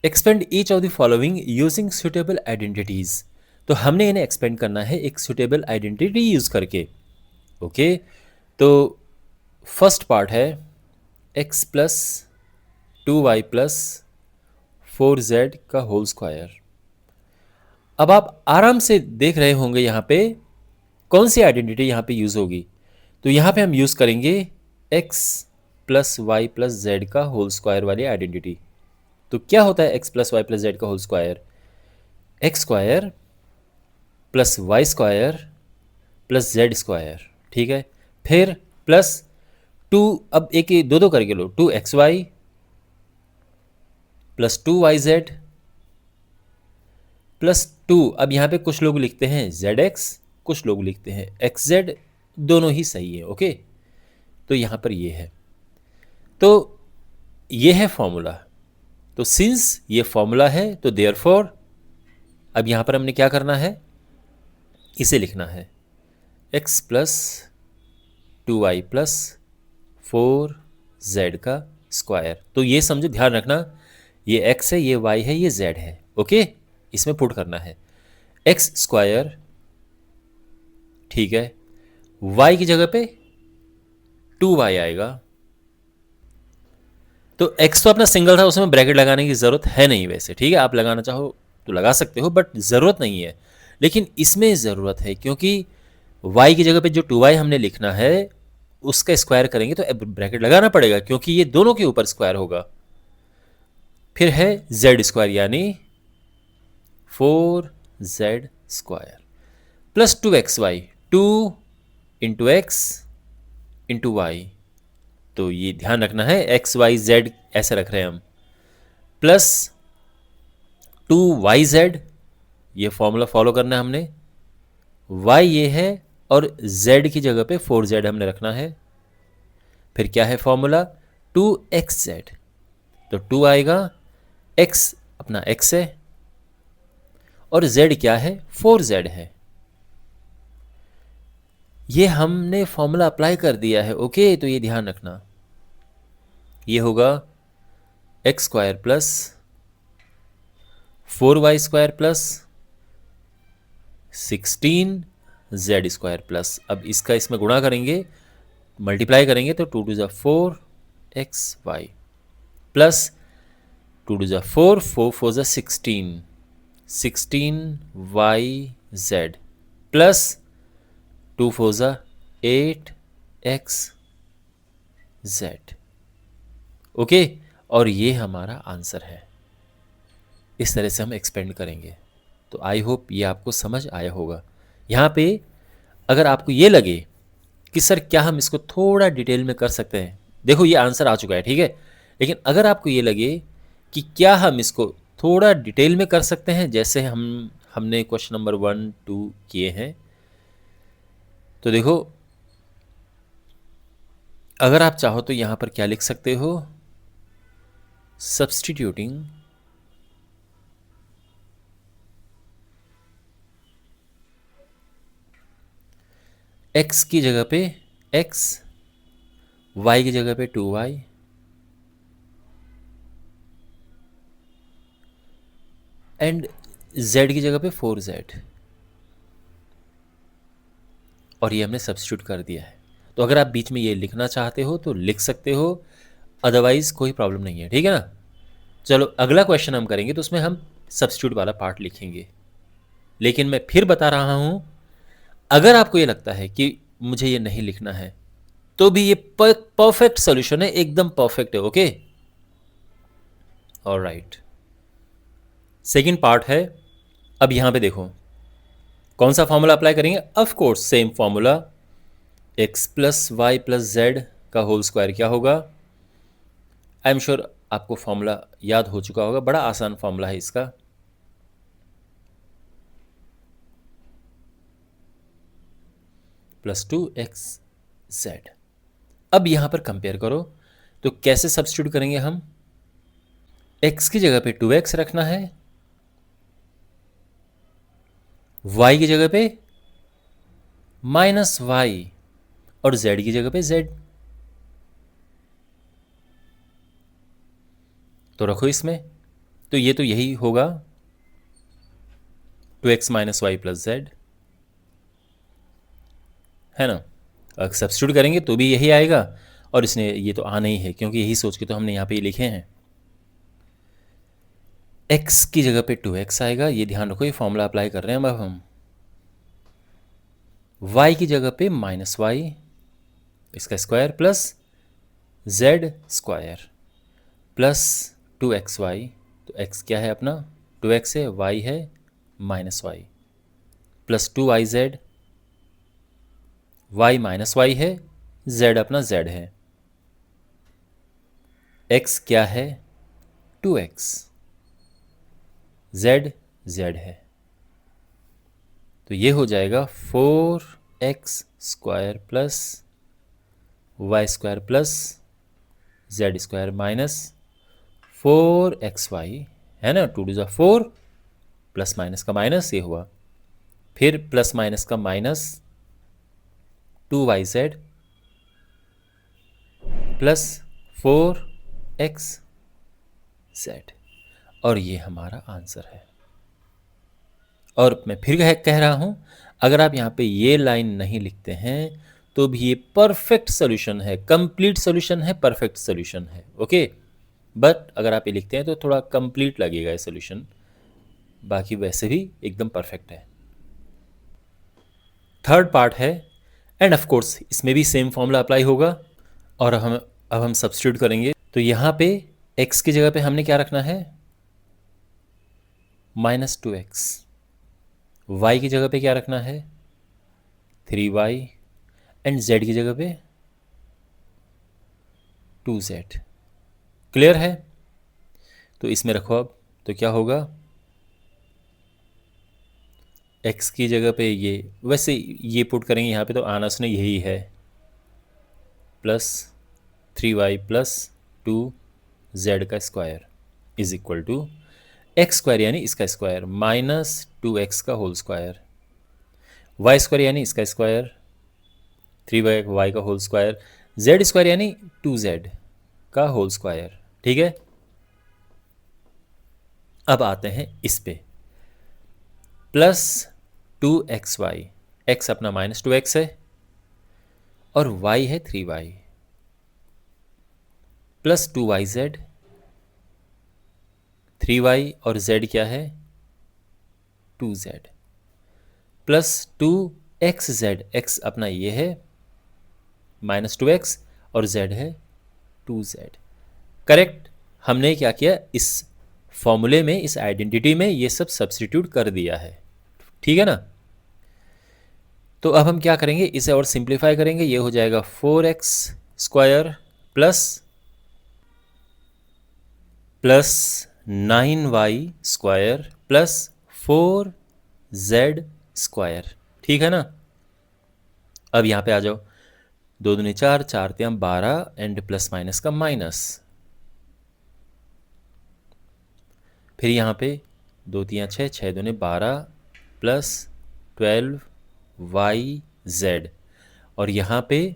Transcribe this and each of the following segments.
Expand each of the following using suitable identities. तो हमने इन्हें एक्सपेंड करना है एक सुटेबल आइडेंटिटी यूज करके। ओके, तो फर्स्ट पार्ट है x plus 2y plus 4z का होल स्क्वायर। अब आप आराम से देख रहे होंगे यहाँ पे कौन सी आइडेंटिटी यहाँ पे यूज होगी। तो यहाँ पे हम यूज करेंगे x plus y plus z का होल स्क्वायर वाली आइडेंटिटी। तो क्या होता है x plus y plus z का whole square? X square plus y square plus z square, ठीक है। फिर प्लस टू, अब एक दो दो करके लो, 2xy प्लस 2yz प्लस 2। अब यहाँ पे कुछ लोग लिखते हैं zx, कुछ लोग लिखते हैं xz, दोनों ही सही है। ओके, तो यहाँ पर ये है, तो ये है फॉर्मूला। तो सिंस ये फॉर्मूला है तो देयरफॉर अब यहाँ पर हमने क्या करना है, इसे लिखना है x plus 2y plus 4z का स्क्वायर। तो ये समझो, ध्यान रखना, ये x है, ये y है, ये z है। ओके, इसमें पुट करना है x स्क्वायर, ठीक है, y की जगह पे 2y आएगा। तो x तो अपना सिंगल था, उसमें ब्रैकेट लगाने की ज़रूरत है नहीं वैसे, ठीक है, आप लगाना चाहो तो लगा सकते हो, बट ज़रूरत नहीं है। लेकिन इसमें ज़रूरत है क्योंकि y की जगह पे जो 2y हमने लिखना है उसका स्क्वायर करेंगे तो ब्रैकेट लगाना पड़ेगा क्योंकि ये दोनों के ऊपर स्क्वायर होगा। फिर है z स्क्वायर यानी 4z square plus 2xy, 2 into x into y. तो ये ध्यान रखना है एक्स वाई जेड ऐसे रख रहे हैं हम, प्लस 2yz, ये फॉर्मूला फॉलो करना है हमने। y ये है और z की जगह पे 4z हमने रखना है। फिर क्या है फॉर्मूला, 2xz, तो 2 आएगा, x अपना x है और z क्या है, 4z है। ये हमने फॉर्मूला अप्लाई कर दिया है। ओके, तो ये ध्यान रखना, ये होगा x square plus 4y square plus 16z square plus, अब इसका इसमें गुणा करेंगे, मल्टीप्लाई करेंगे तो 2 टू ज़ा 4xy प्लस 2 टू ज़ा 4, 4 4 ज़ा 16, 16yz प्लस 2 4 ज़ा 8xz। ओके, और ये हमारा आंसर है। इस तरह से हम एक्सपेंड करेंगे। तो आई होप ये आपको समझ आया होगा। यहाँ पे अगर आपको ये लगे कि सर क्या हम इसको थोड़ा डिटेल में कर सकते हैं, देखो ये आंसर आ चुका है, ठीक है, लेकिन अगर आपको ये लगे कि क्या हम इसको थोड़ा डिटेल में कर सकते हैं जैसे हमने क्वेश्चन नंबर 1 2 किए हैं, तो देखो अगर आप चाहो तो यहाँ पर क्या लिख सकते हो, सब्स्टिट्यूटिंग x की जगह पे x, y की जगह पे 2y एंड z की जगह पे 4z, और ये हमने सब्स्टिट्यूट कर दिया है। तो अगर आप बीच में ये लिखना चाहते हो तो लिख सकते हो, अदरवाइज कोई प्रॉब्लम नहीं है, ठीक है ना। चलो अगला क्वेश्चन हम करेंगे तो उसमें हम सब्स्टिट्यूट वाला पार्ट लिखेंगे। लेकिन मैं फिर बता रहा हूं, अगर आपको ये लगता है कि मुझे ये नहीं लिखना है तो भी ये परफेक्ट सॉल्यूशन है, एकदम परफेक्ट है। ओके, ऑलराइट, सेकंड पार्ट है। अब यहां पे देखो कौन सा फॉर्मूला अप्लाई करेंगे, of course same formula, x plus y plus z का होल स्क्वायर क्या होगा। आई एम श्योर आपको फॉर्मूला याद हो चुका होगा, बड़ा आसान फॉर्मूला है इसका। Plus 2xz। अब यहां पर कंपेयर करो तो कैसे सब्स्टिट्यूट करेंगे हम, x की जगह पे 2x रखना है, y की जगह पे माइनस वाई और z की जगह पे z। तो रखो इसमें तो ये तो यही होगा 2x minus y plus Z, है ना। अगर सब्स्टिट्यूट करेंगे तो भी यही आएगा, और इसने ये तो आना ही है क्योंकि यही सोच के तो हमने यहाँ पे ये लिखे हैं। x की जगह पे 2x आएगा, ये ध्यान रखो, ये फॉर्मूला अप्लाई कर रहे हैं अब हम। y की जगह पे माइनस वाई इसका square plus z square plus 2xy, तो x क्या है अपना 2x है, y है minus y plus 2yz, y minus y है, z अपना z है, x क्या है 2x, z z है, तो ये हो जाएगा 4x square plus y square plus z square minus 4xy, है ना, 2 टू 4 प्लस माइनस का माइनस ये हुआ, फिर प्लस माइनस का माइनस 2yz प्लस 4xz, और ये हमारा आंसर है। और मैं फिर कह रहा हूं, अगर आप यहाँ पे ये लाइन नहीं लिखते हैं तो भी ये परफेक्ट सोल्यूशन है, कंप्लीट सोल्यूशन है, परफेक्ट सोल्यूशन है, ओके। बट अगर आप ये लिखते हैं तो थोड़ा कंप्लीट लगेगा ये सोल्यूशन, बाकी वैसे भी एकदम परफेक्ट है। थर्ड पार्ट है, एंड ऑफ कोर्स इसमें भी सेम फॉर्मूला अप्लाई होगा, और अब हम सब्स्टिट्यूट करेंगे। तो यहाँ पे x की जगह पे हमने क्या रखना है -2x, y की जगह पे क्या रखना है 3y, एंड z की जगह पे 2z। क्लियर है? तो इसमें रखो अब, तो क्या होगा x की जगह पे ये, वैसे ये पुट करेंगे यहाँ पे तो आना उसने यही है, प्लस 3y प्लस 2z का square is equal to x square यानी इसका स्क्वायर माइनस 2x का होल स्क्वायर, y स्क्वायर यानी इसका स्क्वायर 3y का होल स्क्वायर, z स्क्वायर यानी 2z का होल स्क्वायर। ठीक है, अब आते हैं इस पे, प्लस 2xy, x अपना -2x है और y है 3y, प्लस 2yz, 3y और z क्या है 2z, प्लस 2xz, x अपना ये है -2x और z है 2z। करेक्ट, हमने क्या किया, इस फॉर्मूले में, इस आइडेंटिटी में ये सब सब्स्टिट्यूट कर दिया है। ठीक है ना। तो अब हम क्या करेंगे, इसे और सिंप्लीफाई करेंगे, ये हो जाएगा 4x square plus 9y square plus 4z square. ठीक है ना। अब यहाँ पे आ जाओ, 2 दूनी 4, 4 तियां 12 एंड प्लस माइनस का माइनस, फिर यहाँ पे 2 तियां 6, 6 दूनी 12 प्लस 12yz, और यहाँ पे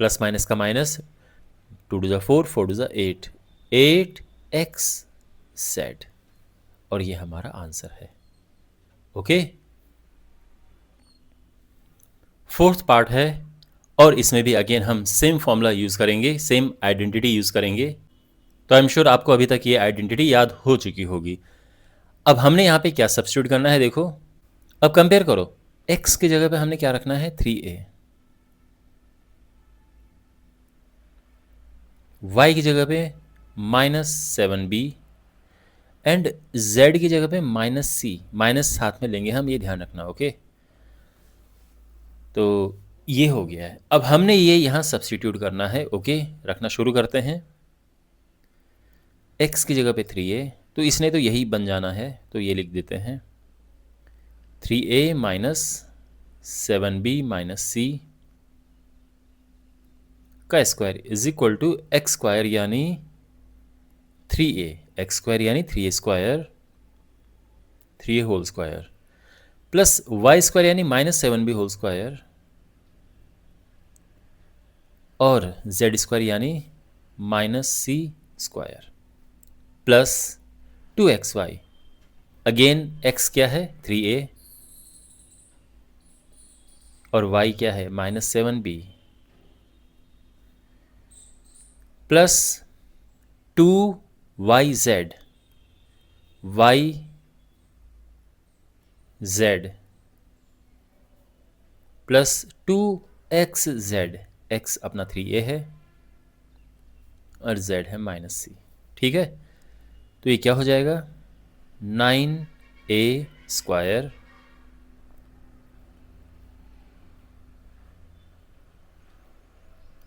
प्लस माइनस का माइनस, 2 टू 4, 4 टू 8, 8xz, और ये हमारा आंसर है। ओके, फोर्थ पार्ट है, और इसमें भी अगेन हम सेम फॉर्मूला यूज करेंगे, सेम आइडेंटिटी यूज करेंगे। तो आई एम श्योर आपको अभी तक ये आइडेंटिटी याद हो चुकी होगी। अब हमने यहाँ पे क्या सब्स्टिट्यूट करना है, देखो अब कंपेयर करो, x की जगह पे हमने क्या रखना है 3a, y की जगह पे -7b, एंड z की जगह पे -c, माइनस साथ में लेंगे हम, ये ध्यान रखना। ओके, तो ये हो गया है। अब हमने ये यहाँ सब्स्टिट्यूट करना है। ओके, रखना शुरू करते हैं। x की जगह पे 3a, तो इसने तो यही बन जाना है, तो ये लिख देते हैं 3a minus 7b minus c का square is equal to x square यानी 3a, एक्स स्क्वायर यानी 3a square, 3a whole square plus y square यानी -7b होल स्क्वायर, और z स्क्वायर यानी -c square plus 2xy। Again x क्या है 3a और y क्या है -7b plus 2yz yz plus 2xz, x अपना 3a है और z है -c। ठीक है, तो ये क्या हो जाएगा 9a²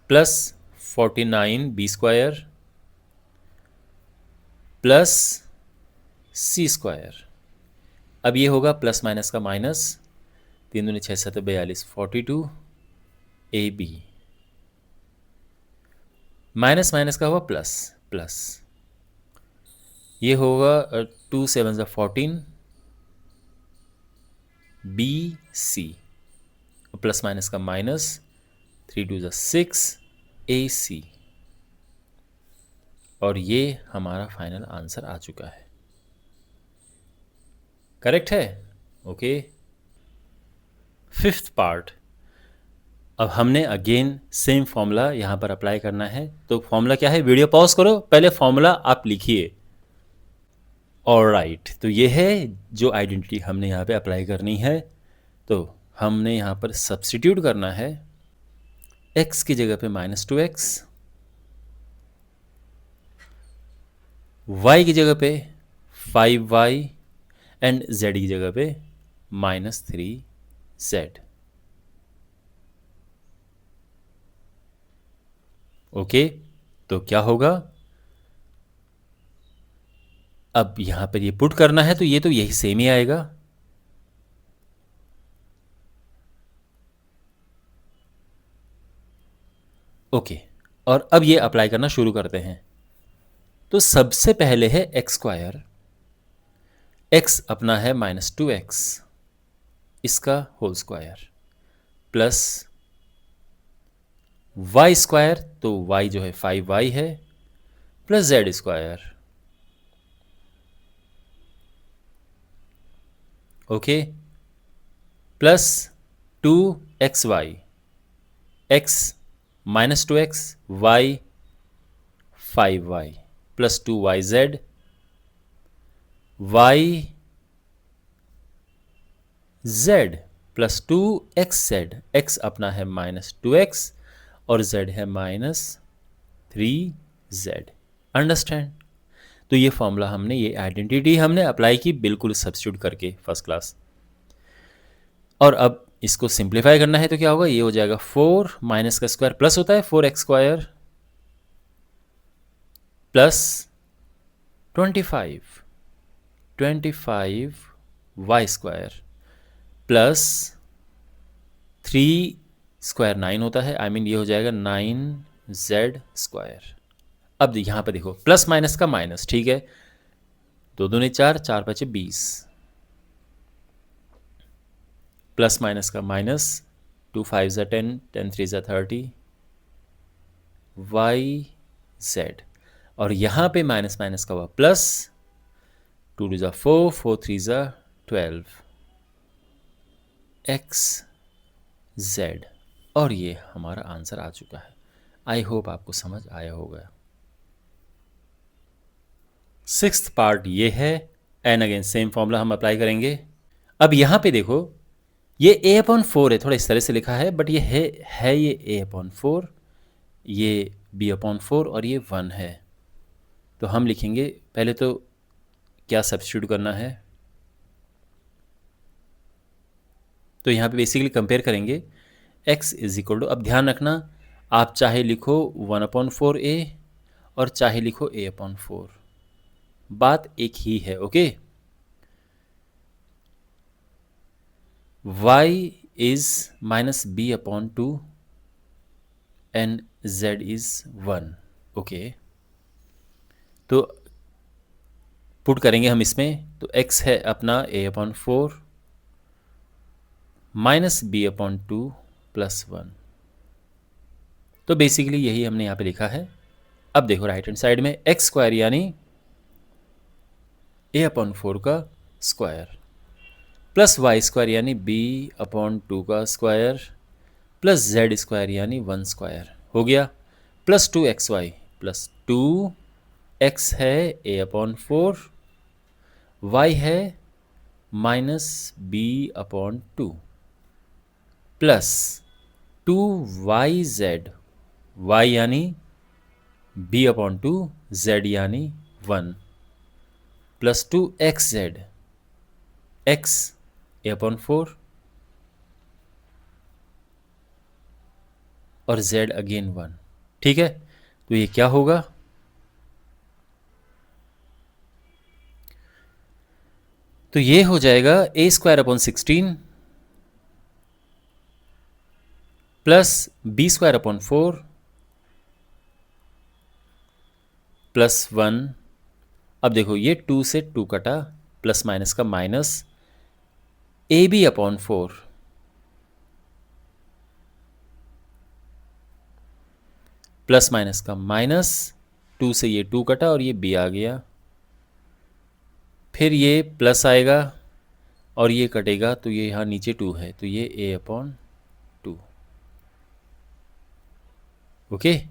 plus 49b² plus c²। अब ये होगा प्लस माइनस का माइनस, 3 दूनी 6 7 42 42ab माइनस माइनस का हुआ प्लस प्लस, ये होगा 2 7 14 BC प्लस माइनस का माइनस, 3 2 6 AC और ये हमारा फाइनल आंसर आ चुका है। करेक्ट है। Okay, fifth part. अब हमने अगेन सेम फॉर्मूला यहाँ पर अप्लाई करना है। तो फॉर्मूला क्या है, वीडियो पॉज करो, पहले फॉर्मूला आप लिखिए। ऑलराइट, तो ये है जो आइडेंटिटी हमने यहाँ पे अप्लाई करनी है। तो हमने यहाँ पर सब्स्टिट्यूट करना है, x की जगह पे -2x, y की जगह पे 5y एंड z की जगह पे -3z। ओके, तो क्या होगा, अब यहां पर ये पुट करना है तो ये तो यही सेम ही आएगा। ओके, और अब ये अप्लाई करना शुरू करते हैं। तो सबसे पहले है x², x अपना है -2x, इसका होल स्क्वायर प्लस y², तो y जो है 5y है, plus z²। Okay, plus 2xy, x -2x, y 5y plus 2yz, yz plus 2xz, x अपना है -2x और z है -3z। अंडरस्टैंड। तो ये फॉर्मूला हमने, ये आइडेंटिटी हमने अप्लाई की बिल्कुल सब्स्टिट्यूट करके, फर्स्ट क्लास। और अब इसको सिंप्लीफाई करना है तो क्या होगा, ये हो जाएगा 4 माइनस का स्क्वायर प्लस होता है 4x² प्लस 25 y² प्लस 3² 9 होता है, आई मीन ये हो जाएगा 9z²। अब यहाँ पे देखो प्लस माइनस का माइनस, ठीक है, 2 दूनी 4, 4 5 20, प्लस माइनस का माइनस, 2 5 10, 10 3 30, yz और यहाँ पे माइनस माइनस का हुआ प्लस, 2 2 4, 4 3 12, xz और ये हमारा आंसर आ चुका है। आई होप आपको समझ आया होगा। सिक्स्थ पार्ट ये है, एंड अगेन सेम फॉर्मूला हम अप्लाई करेंगे। अब यहाँ पे देखो, ये a/4 है, थोड़ा इस तरह से लिखा है, बट ये है ये a/4, ये b/4 और ये 1 है। तो हम लिखेंगे, पहले तो क्या सब्स्टिट्यूट करना है, तो यहाँ पे बेसिकली कंपेयर करेंगे x इज इक्वल टू, अब ध्यान रखना आप चाहे लिखो 1/4a और चाहे लिखो a/4, बात एक ही है। Okay, y is -b/2 and z is 1। Okay, तो पुट करेंगे हम इसमें, तो x है अपना a/4 -b/2 प्लस 1। तो बेसिकली यही हमने यहाँ पे लिखा है। अब देखो राइट हैंड साइड में x² यानी a/4 का स्क्वायर प्लस वाई स्क्वायर यानी b/2 का स्क्वायर प्लस जेड स्क्वायर यानी 1 स्क्वायर हो गया, प्लस 2xy प्लस 2x है a/4, y है minus b/2 plus 2yz, y यानी b/2, z यानी 1 प्लस 2xz, x a/4 और z अगेन 1। ठीक है, तो ये क्या होगा? तो ये हो जाएगा a² प्लस b² प्लस 1। अब देखो ये 2 से 2 कटा, प्लस माइनस का माइनस, ab/4 प्लस माइनस का माइनस, 2 से ये 2 कटा और ये b आ गया, फिर ये प्लस आएगा और ये कटेगा तो ये यहाँ नीचे 2 है तो ये a/2। ओके,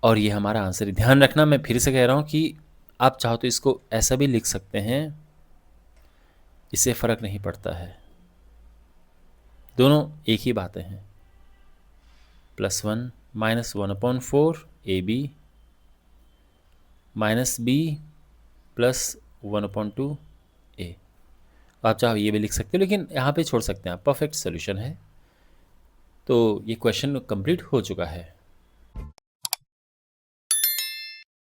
और ये हमारा आंसर है। ध्यान रखना, मैं फिर से कह रहा हूँ कि आप चाहो तो इसको ऐसा भी लिख सकते हैं, इससे फ़र्क नहीं पड़ता है, दोनों एक ही बातें हैं। +1 minus 1/4 ab minus b plus 1/2 a। आप चाहो ये भी लिख सकते हो, लेकिन यहाँ पे छोड़ सकते हैं आप, परफेक्ट सोल्यूशन है। तो ये क्वेश्चन कंप्लीट हो चुका है।